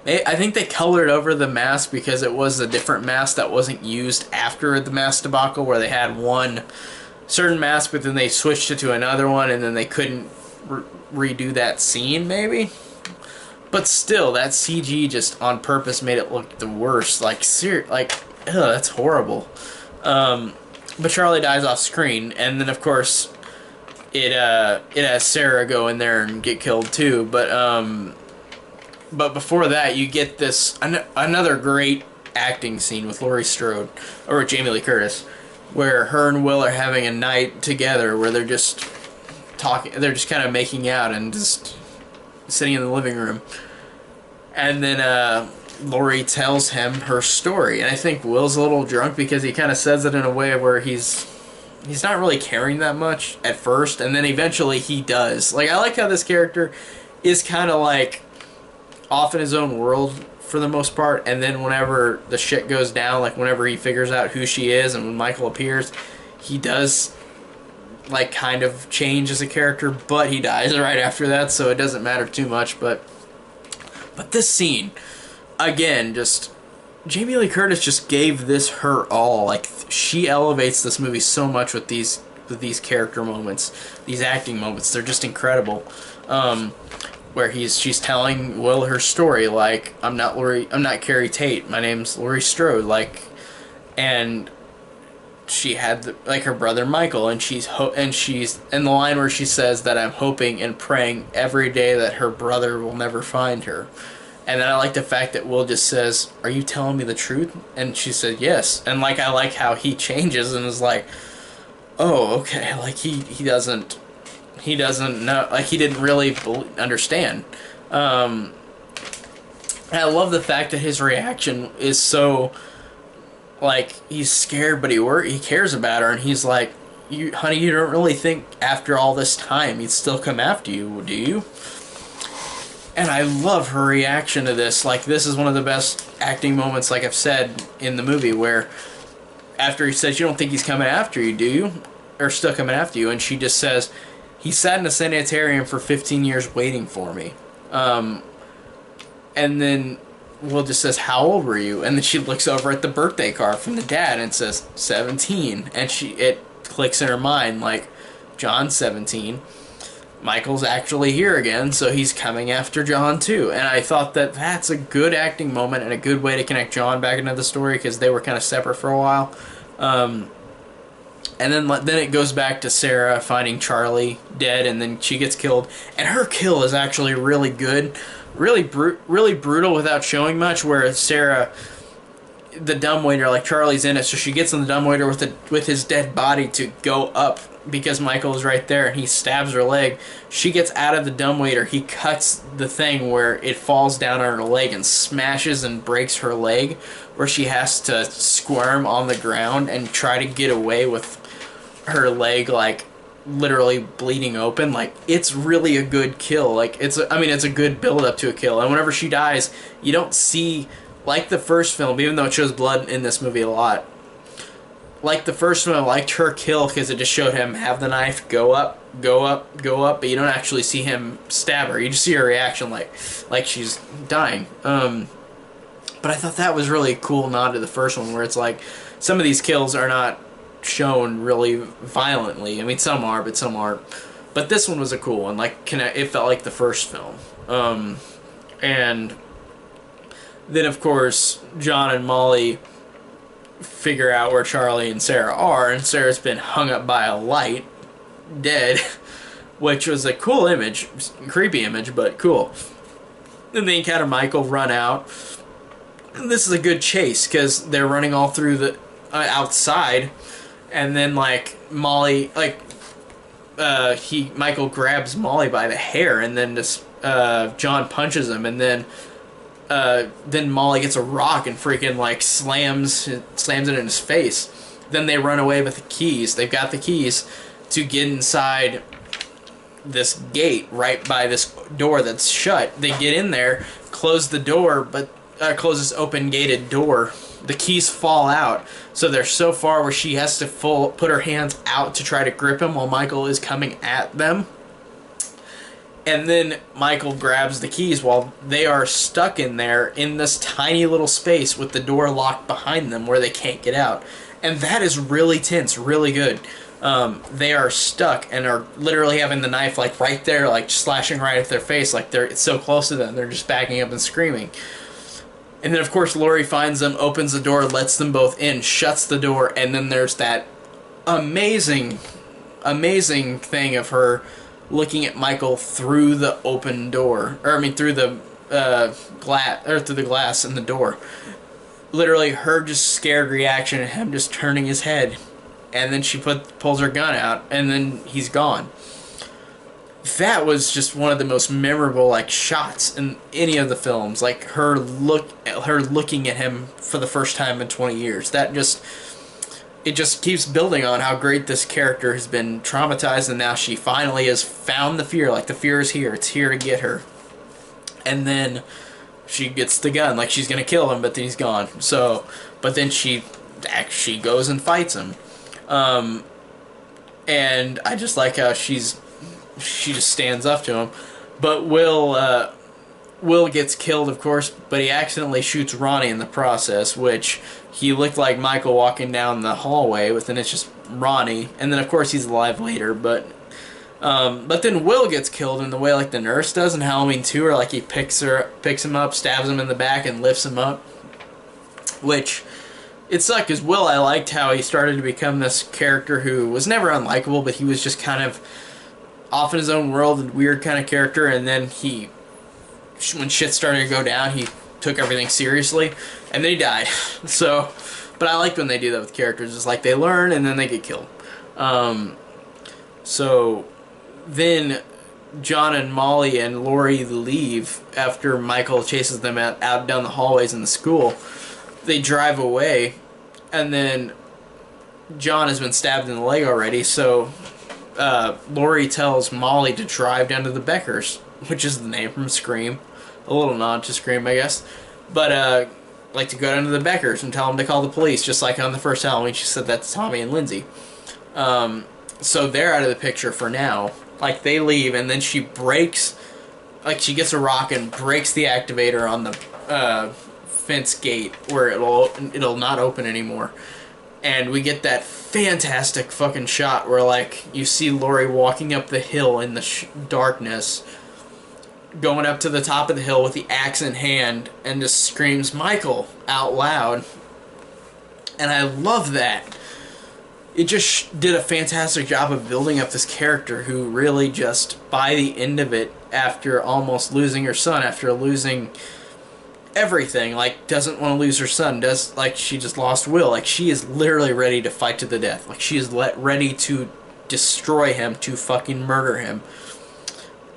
I think they colored over the mask because it was a different mask that wasn't used after the mask debacle, where they had one certain mask, but then they switched it to another one, and then they couldn't redo that scene, maybe? But still, that CG just on purpose made it look the worst. Like, that's horrible. But Charlie dies off screen, and then, of course, it has Sarah go in there and get killed too. But before that, you get this another great acting scene with Laurie Strode, or Jamie Lee Curtis, where her and Will are having a night together where they're just talking, they're just kind of making out and just sitting in the living room. And then Laurie tells him her story, and I think Will's a little drunk because he kind of says it in a way where he's not really caring that much at first, and then eventually he does. Like, I like how this character is kind of like off in his own world for the most part, and then whenever the shit goes down, like whenever he figures out who she is and when Michael appears, he does, like, kind of change as a character, but he dies right after that, so it doesn't matter too much. But this scene, again, just Jamie Lee Curtis just gave this her all. Like, she elevates this movie so much with these character moments, these acting moments. They're just incredible. Where she's telling Will her story, like, I'm not Carrie Tate, my name's Laurie Strode, like, and she had like her brother Michael, and she's in the line where she says that I'm hoping and praying every day that her brother will never find her. And then I like the fact that Will just says, "Are you telling me the truth?" And she said, "Yes." And, like, I like how he changes and is like, "Oh, okay." Like, he doesn't know, like, he didn't really understand. And I love the fact that his reaction is so, like, he's scared, but he cares about her, and he's like, honey, you don't really think after all this time he'd still come after you, do you? And I love her reaction to this. Like, this is one of the best acting moments, like I've said, in the movie, where after he says, "You don't think he's coming after you, do you? Or still coming after you?" And she just says, "He sat in a sanitarium for 15 years waiting for me." And then Will just says, "How old were you?" And then she looks over at the birthday card from the dad and it says 17, and it clicks in her mind like, John's 17. Michael's actually here again, so he's coming after John too. And I thought that that's a good acting moment and a good way to connect John back into the story, because they were kind of separate for a while. And then it goes back to Sarah finding Charlie dead, and then she gets killed. And her kill is actually really good, really brutal without showing much. Where Sarah, the dumbwaiter, like Charlie's in it, so she gets in the dumbwaiter with his dead body to go up because Michael is right there, and he stabs her leg. She gets out of the dumbwaiter. He cuts the thing where it falls down on her leg and smashes and breaks her leg, where she has to squirm on the ground and try to get away with her leg like literally bleeding open. Like, it's really a good kill. Like, it's a good build up to a kill. And whenever she dies, you don't see, like the first film, even though it shows blood in this movie a lot, like the first one, I liked her kill because it just showed him have the knife, go up, go up, go up, but you don't actually see him stab her. You just see her reaction like she's dying. But I thought that was really a cool nod to the first one, where it's like some of these kills are not shown really violently. I mean, some are, but some aren't. But this one was a cool one. Like, it felt like the first film. And then, of course, John and Molly figure out where Charlie and Sarah are, and Sarah's been hung up by a light, dead, which was a cool image, creepy image, but cool. Then they encounter Michael, run out, and this is a good chase because they're running all through the outside, and then like Molly, like Michael grabs Molly by the hair, and then just John punches him, and then Molly gets a rock and freaking like slams it in his face. Then they run away with the keys. They've got the keys to get inside this gate right by this door that's shut. They get in there, close the door, but close this open gated door. The keys fall out, so they're so far where she has to put her hands out to try to grip him while Michael is coming at them. And then Michael grabs the keys while they are stuck in there in this tiny little space with the door locked behind them where they can't get out. And that is really tense, really good. They are stuck and are literally having the knife like right there, like slashing right at their face, like it's so close to them. They're just backing up and screaming. And then of course Laurie finds them, opens the door, lets them both in, shuts the door, and then there's that amazing thing of her looking at Michael through the open door, through the glass in the door. Literally, her just scared reaction, and him just turning his head, and then she pulls her gun out, and then he's gone. That was just one of the most memorable like shots in any of the films. Like her looking at him for the first time in 20 years. It just keeps building on how great this character has been traumatized, and now she finally has found the fear. Like, the fear is here. It's here to get her. And then she gets the gun. Like, she's going to kill him, but then he's gone. So, but then she actually goes and fights him. And I just like how she just stands up to him. But Will gets killed, of course, but he accidentally shoots Ronnie in the process, which he looked like Michael walking down the hallway, but then it's just Ronnie. And then, of course, he's alive later, but then Will gets killed in the way like the nurse does in Halloween 2, or like he picks him up, stabs him in the back, and lifts him up. Which, it sucked, because Will, I liked how he started to become this character who was never unlikable, but he was just kind of off in his own world, and weird kind of character, and then when shit started to go down, he took everything seriously, and then he died. So, but I like when they do that with characters. It's like they learn, and then they get killed. So then John and Molly and Laurie leave after Michael chases them out down the hallways in the school. They drive away, and then John has been stabbed in the leg already, so Laurie tells Molly to drive down to the Beckers, which is the name from Scream. A little nod to Scream, I guess. But, like, to go down to the Beckers and tell them to call the police, just like on the first Halloween she said that to Tommy and Lindsay. So they're out of the picture for now. Like, they leave, and then she breaks, like, she gets a rock and breaks the activator on the fence gate where it'll not open anymore. And we get that fantastic fucking shot where, like, you see Laurie walking up the hill in the darkness, going up to the top of the hill with the axe in hand, and just screams Michael out loud. And I love that. It just did a fantastic job of building up this character who really just, by the end of it, after almost losing her son, after losing everything, like, doesn't want to lose her son, does, like, she just lost Will, like, she is literally ready to fight to the death, like, she is ready to destroy him, to fucking murder him.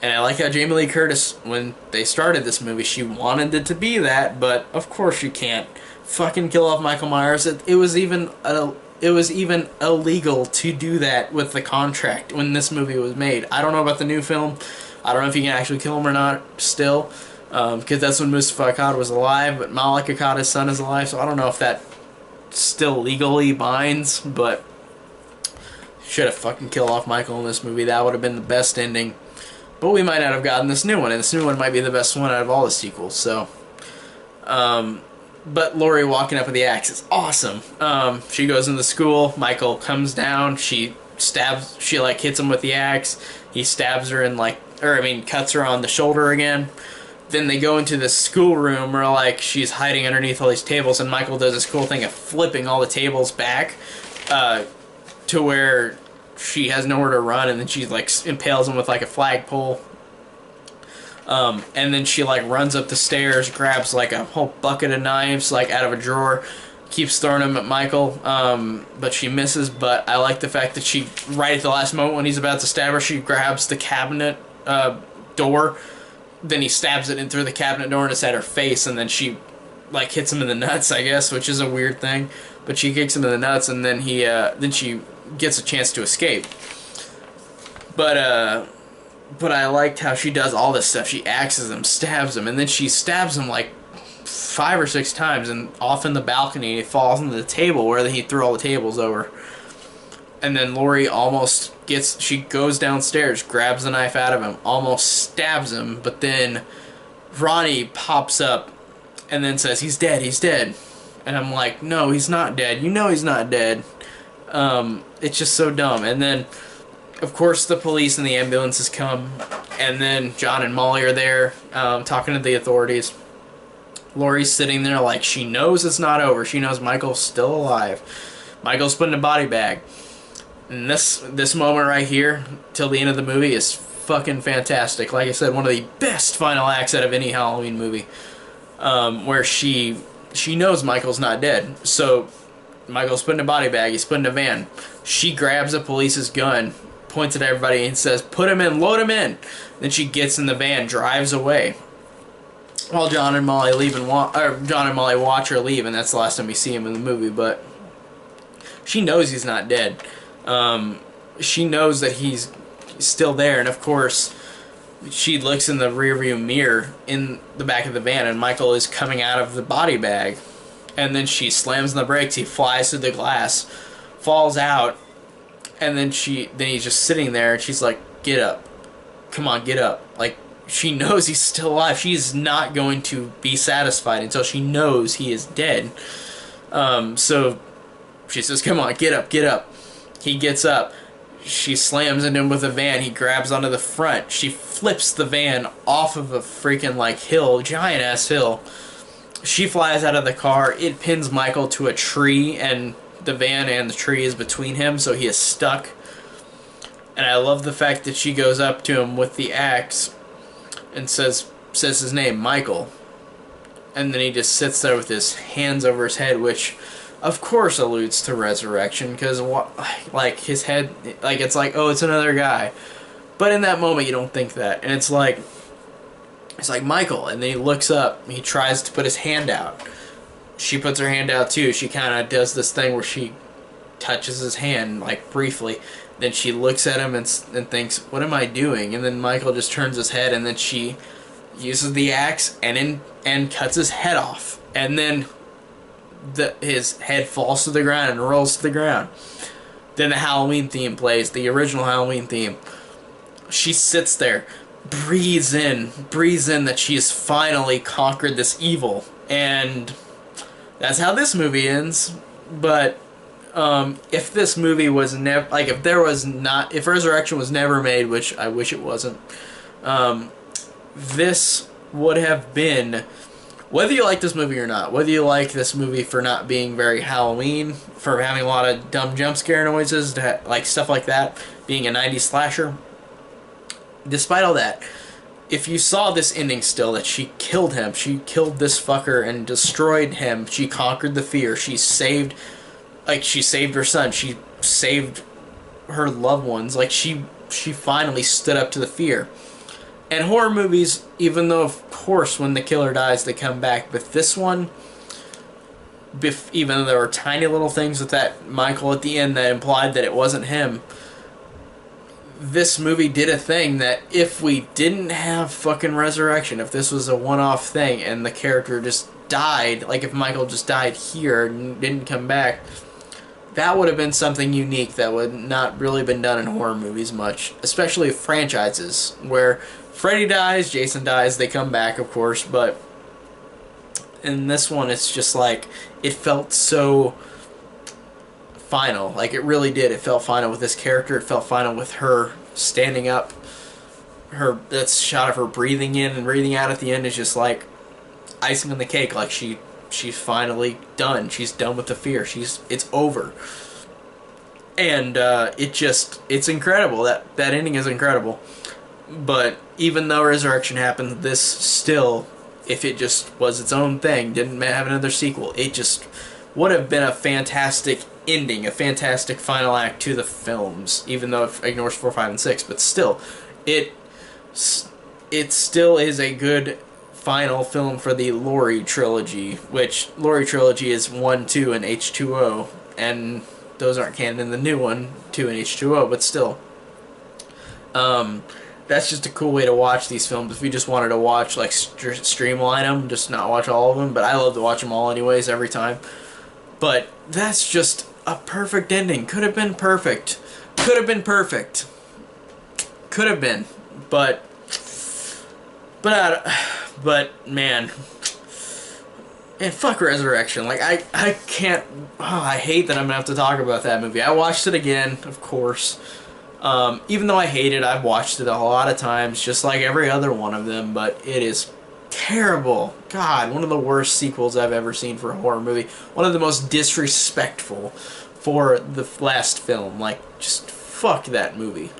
And I like how Jamie Lee Curtis, when they started this movie, she wanted it to be that, but of course you can't fucking kill off Michael Myers. It was even illegal to do that with the contract when this movie was made. I don't know about the new film. I don't know if you can actually kill him or not still, because that's when Mustafa Akkad was alive, but Malik Akkad's son is alive, so I don't know if that still legally binds, but should have fucking killed off Michael in this movie. That would have been the best ending. But we might not have gotten this new one, and this new one might be the best one out of all the sequels, so. But Laurie walking up with the axe is awesome. She goes into school, Michael comes down, she like hits him with the axe, he stabs her and cuts her on the shoulder again. Then they go into the schoolroom where, like, she's hiding underneath all these tables, and Michael does this cool thing of flipping all the tables back to where she has nowhere to run, and then she, like, impales him with, like, a flagpole. And then she, like, runs up the stairs, grabs, like, a whole bucket of knives, like, out of a drawer, keeps throwing them at Michael, but she misses. But I like the fact that she, right at the last moment when he's about to stab her, she grabs the cabinet door. Then he stabs it in through the cabinet door and it's at her face, and then she, like, hits him in the nuts, I guess, which is a weird thing. But she kicks him in the nuts, and then then she gets a chance to escape. But I liked how she does all this stuff. She axes him, stabs him, and then she stabs him like 5 or 6 times, and off in the balcony, he falls into the table where he threw all the tables over. And then Laurie she goes downstairs, grabs the knife out of him, almost stabs him, but then Ronnie pops up and then says, "He's dead, he's dead." And I'm like, no, he's not dead. You know he's not dead. It's just so dumb. And then, of course, the police and the ambulances come, and then John and Molly are there talking to the authorities. Laurie's sitting there like she knows it's not over. She knows Michael's still alive. Michael's put in a body bag. And this moment right here, till the end of the movie, is fucking fantastic. Like I said, one of the best final acts out of any Halloween movie, where she knows Michael's not dead. So Michael's put in a body bag. He's put in a van. She grabs a police's gun, points at everybody, and says, "Put him in, load him in." Then she gets in the van, drives away, while John and Molly watch her leave, and that's the last time we see him in the movie. But she knows he's not dead. She knows that he's still there, and of course, she looks in the rearview mirror in the back of the van, and Michael is coming out of the body bag. And then she slams on the brakes. He flies through the glass, falls out, and then he's just sitting there, and she's like, "Get up. Come on, get up." Like, she knows he's still alive. She's not going to be satisfied until she knows he is dead. So she says, "Come on, get up, get up." He gets up. She slams into him with a van. He grabs onto the front. She flips the van off of a freaking, like, hill, giant-ass hill. She flies out of the car. It pins Michael to a tree, and the van and the tree is between him, so he is stuck. And I love the fact that she goes up to him with the axe and says his name, Michael. And then he just sits there with his hands over his head, which of course alludes to resurrection, because like his head, like, it's like, oh, it's another guy. But in that moment you don't think that, and it's like Michael, and then he looks up, he tries to put his hand out. She puts her hand out too. She kind of does this thing where she touches his hand, like, briefly. Then she looks at him and thinks, "What am I doing?" And then Michael just turns his head, and then she uses the axe and cuts his head off. And then his head falls to the ground and rolls to the ground. Then the Halloween theme plays, the original Halloween theme. She sits there, breathes in that she has finally conquered this evil, And that's how this movie ends. But if this movie was never, like, if Resurrection was never made, which I wish it wasn't, this would have been, whether you like this movie or not, whether you like this movie for not being very Halloween, for having a lot of dumb jump scare noises, like stuff like that, being a 90s slasher, despite all that, if you saw this ending still, that she killed him, she killed this fucker and destroyed him, she conquered the fear, she saved her son, she saved her loved ones, like she finally stood up to the fear. And horror movies, even though of course when the killer dies they come back, but this one, even though there were tiny little things with that Michael at the end that implied that it wasn't him, this movie did a thing that if we didn't have fucking Resurrection, if this was a one-off thing and the character just died, like if Michael just died here and didn't come back, that would have been something unique that would not really been done in horror movies much, especially franchises where Freddy dies, Jason dies, they come back, of course, but in this one it's just like, it felt so final. Like, it really did. It felt final with this character. It felt final with her standing up. That shot of her breathing in and breathing out at the end is just like icing on the cake. Like, she's finally done. She's done with the fear. It's over. And it's incredible. That ending is incredible. But even though Resurrection happened, this still, if it just was its own thing, didn't have another sequel, it just would have been a fantastic ending, a fantastic final act to the films, even though it ignores 4, 5, and 6. But still, it still is a good final film for the Laurie trilogy, which Laurie trilogy is 1, 2, and H2O, and those aren't canon in the new one, 2 and H2O, but still. That's just a cool way to watch these films if you just wanted to watch, like, streamline them, just not watch all of them, but I love to watch them all anyways, every time. But that's just a perfect ending. Could have been perfect. Could have been perfect. Could have been. But man. And fuck Resurrection. Like, I can't, I hate that I'm gonna have to talk about that movie. I watched it again, of course. Even though I hate it, I've watched it a lot of times, just like every other one of them, but it is terrible. God, one of the worst sequels I've ever seen for a horror movie. One of the most disrespectful for the last film. Like, just fuck that movie.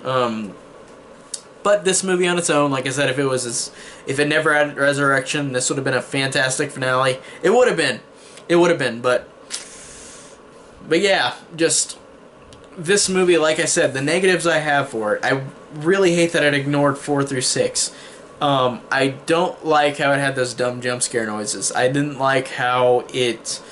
But this movie on its own, like I said, if it never had Resurrection, this would have been a fantastic finale. It would have been. It would have been, but yeah, just this movie, like I said, the negatives I have for it, I really hate that it ignored 4 through 6. I don't like how it had those dumb jump scare noises. I didn't like how it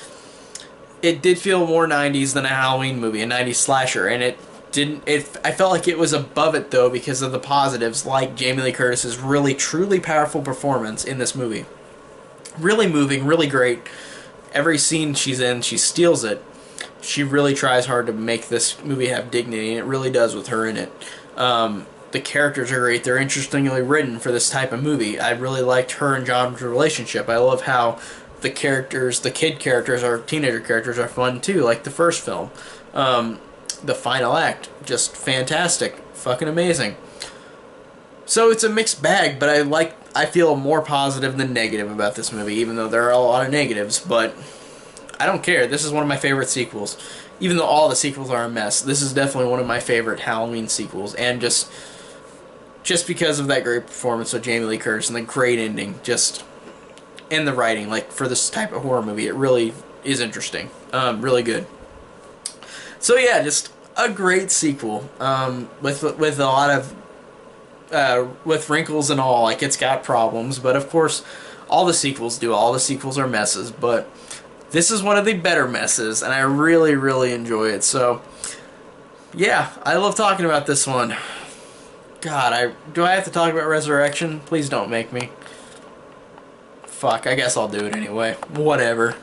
did feel more 90s than a Halloween movie, a 90s slasher, and I felt like it was above it, though, because of the positives, like Jamie Lee Curtis's really, truly powerful performance in this movie. Really moving, really great. Every scene she's in, she steals it. She really tries hard to make this movie have dignity, and it really does with her in it. The characters are great. They're interestingly written for this type of movie. I really liked her and John's relationship. I love how the kid characters, or teenager characters, are fun too, like the first film. The final act, just fantastic. Fucking amazing. So it's a mixed bag, but I feel more positive than negative about this movie, even though there are a lot of negatives, but I don't care. This is one of my favorite sequels. Even though all the sequels are a mess, this is definitely one of my favorite Halloween sequels, and just because of that great performance of Jamie Lee Curtis and the great ending, and the writing, like, for this type of horror movie, it really is interesting. Really good. So yeah, just a great sequel, with a lot of with wrinkles and all. Like, it's got problems, but of course all the sequels do. All the sequels are messes, but this is one of the better messes, and I really, really enjoy it. So yeah, I love talking about this one. God, do I have to talk about Resurrection? Please don't make me. Fuck, I guess I'll do it anyway. Whatever.